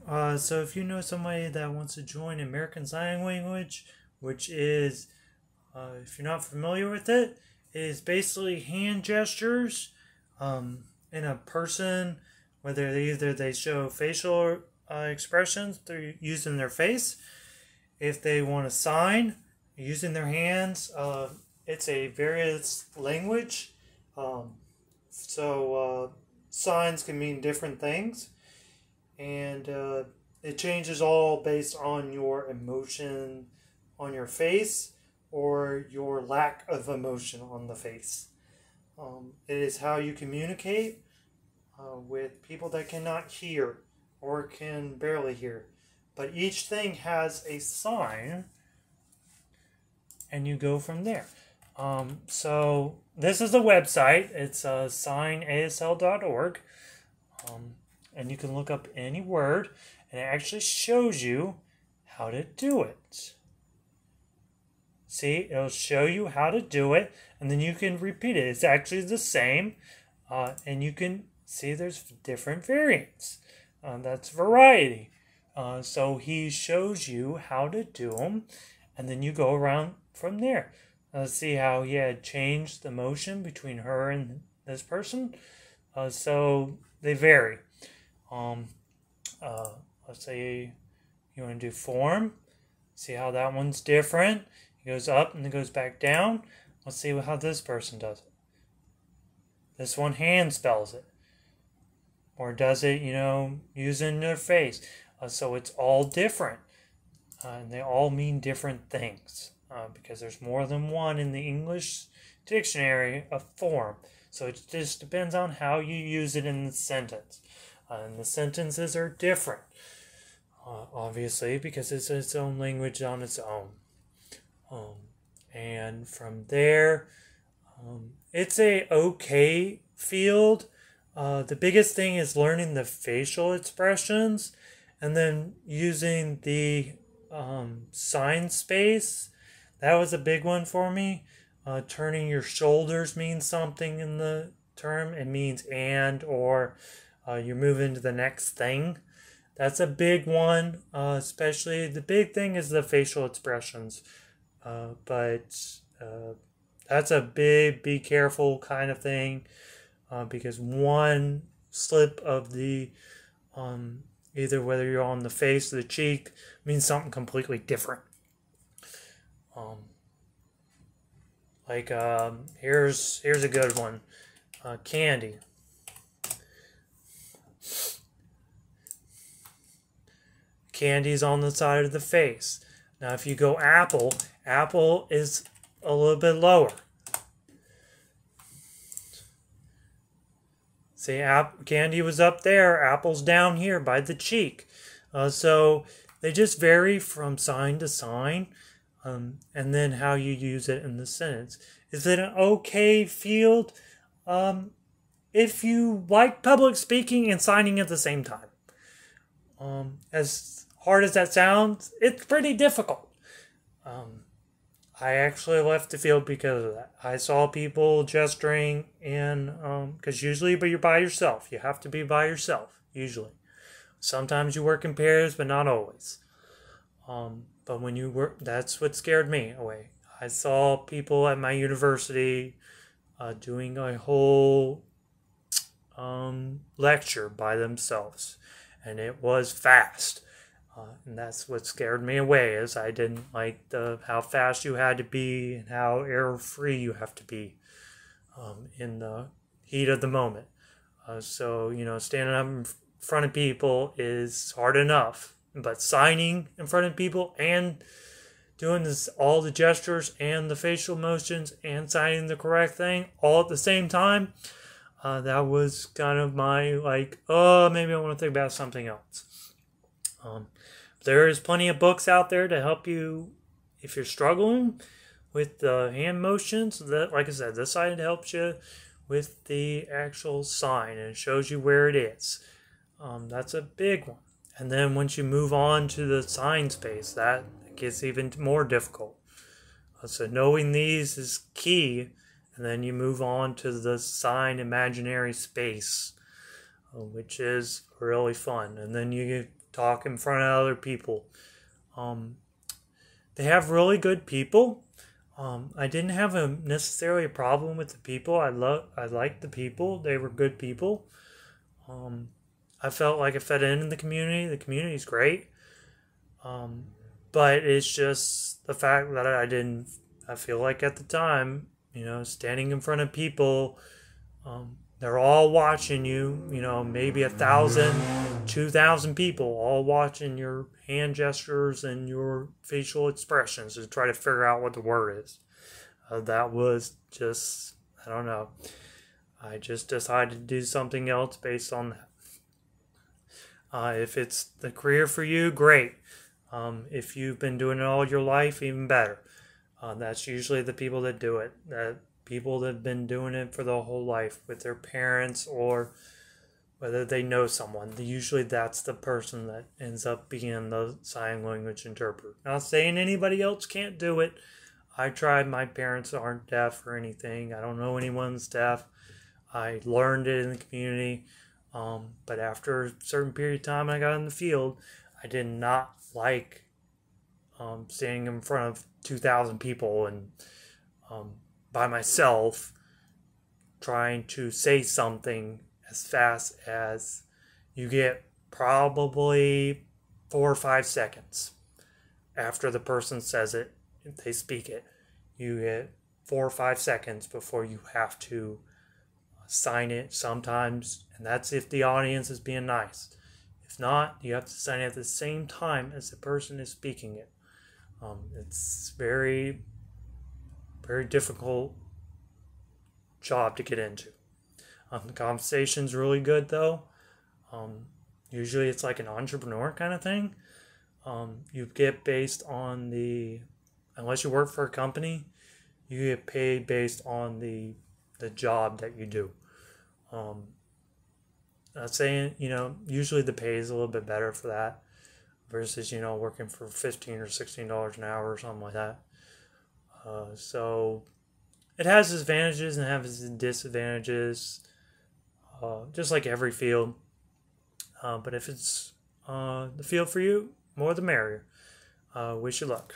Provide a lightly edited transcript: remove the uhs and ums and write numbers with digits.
So if you know somebody that wants to join American Sign Language, which is, if you're not familiar with it, it is basically hand gestures in a person, whether either they show facial expressions through using their face, if they want to sign using their hands. It's a various language, so signs can mean different things, and it changes all based on your emotion on your face or your lack of emotion on the face. It is how you communicate with people that cannot hear or can barely hear. But each thing has a sign, and you go from there. So this is a website. It's signasl.org. And you can look up any word, and it actually shows you how to do it. See, it'll show you how to do it, and then you can repeat it. It's actually the same, and you can see there's different variants. That's variety. So he shows you how to do them, and then you go around from there. Let's see how he had changed the motion between her and this person. So they vary. Let's say you want to do form. See how that one's different. It goes up and then goes back down. Let's see how this person does it. This one hand spells it. Or does it, using their face. So it's all different. And they all mean different things. Because there's more than one in the English dictionary of form. So it just depends on how you use it in the sentence. And the sentences are different. Obviously, because it's its own language on its own. And from there, it's a okay field. The biggest thing is learning the facial expressions and then using the sign space. That was a big one for me. Turning your shoulders means something in the term. It means and, or you're moving to the next thing. That's a big one, especially the big thing is the facial expressions. But that's a big, be careful kind of thing, because one slip of the, either whether you're on the face or the cheek, means something completely different. Here's a good one, candy. Candy's on the side of the face. Now, if you go apple, apple is a little bit lower. See, candy was up there, apple's down here by the cheek. So they just vary from sign to sign, and then how you use it in the sentence. Is it an okay field? If you like public speaking and signing at the same time. As hard as that sounds, it's pretty difficult. I actually left the field because of that. I saw people gesturing in, because usually you're by yourself. You have to be by yourself, usually. Sometimes you work in pairs, but not always. But when you work, that's what scared me away. I saw people at my university doing a whole lecture by themselves. And it was fast. And that's what scared me away, is I didn't like how fast you had to be and how error-free you have to be in the heat of the moment. So, standing up in front of people is hard enough. But signing in front of people and doing all the gestures and the facial motions and signing the correct thing all at the same time, that was kind of my, maybe I want to think about something else. There is plenty of books out there to help you if you're struggling with the hand motions. That, like I said, this side helps you with the actual sign, and it shows you where it is. That's a big one. And then once you move on to the sign space, that gets even more difficult. So knowing these is key, and then you move on to the sign imaginary space, which is really fun. And then you talk in front of other people. Um, they have really good people. I didn't have necessarily a problem with the people. I liked the people. They were good people. Um, I felt like I fit in the community. The community's great. Um, but it's just the fact that I feel like at the time, standing in front of people, they're all watching you, maybe 1,000, 2,000 people all watching your hand gestures and your facial expressions to try to figure out what the word is. That was just, I don't know. I just decided to do something else based on that. If it's the career for you, great. If you've been doing it all your life, even better. That's usually the people that do it. People that have been doing it for their whole life with their parents or whether they know someone. Usually that's the person that ends up being the sign language interpreter. Not saying anybody else can't do it. I tried. My parents aren't deaf or anything. I don't know anyone's deaf. I learned it in the community. But after a certain period of time I got in the field, I did not like standing in front of 2,000 people and by myself trying to say something as fast as you get probably 4 or 5 seconds after the person says it, they speak it. You get 4 or 5 seconds before you have to sign it sometimes, and that's if the audience is being nice. If not, you have to sign it at the same time as the person is speaking it. It's very, very difficult job to get into. The compensation's really good though. Usually it's like an entrepreneur kind of thing. You get based on unless you work for a company, you get paid based on the job that you do. Not saying, usually the pay is a little bit better for that versus, working for $15 or $16 an hour or something like that. So it has its advantages and it has its disadvantages, just like every field. But if it's the field for you, more the merrier. Wish you luck.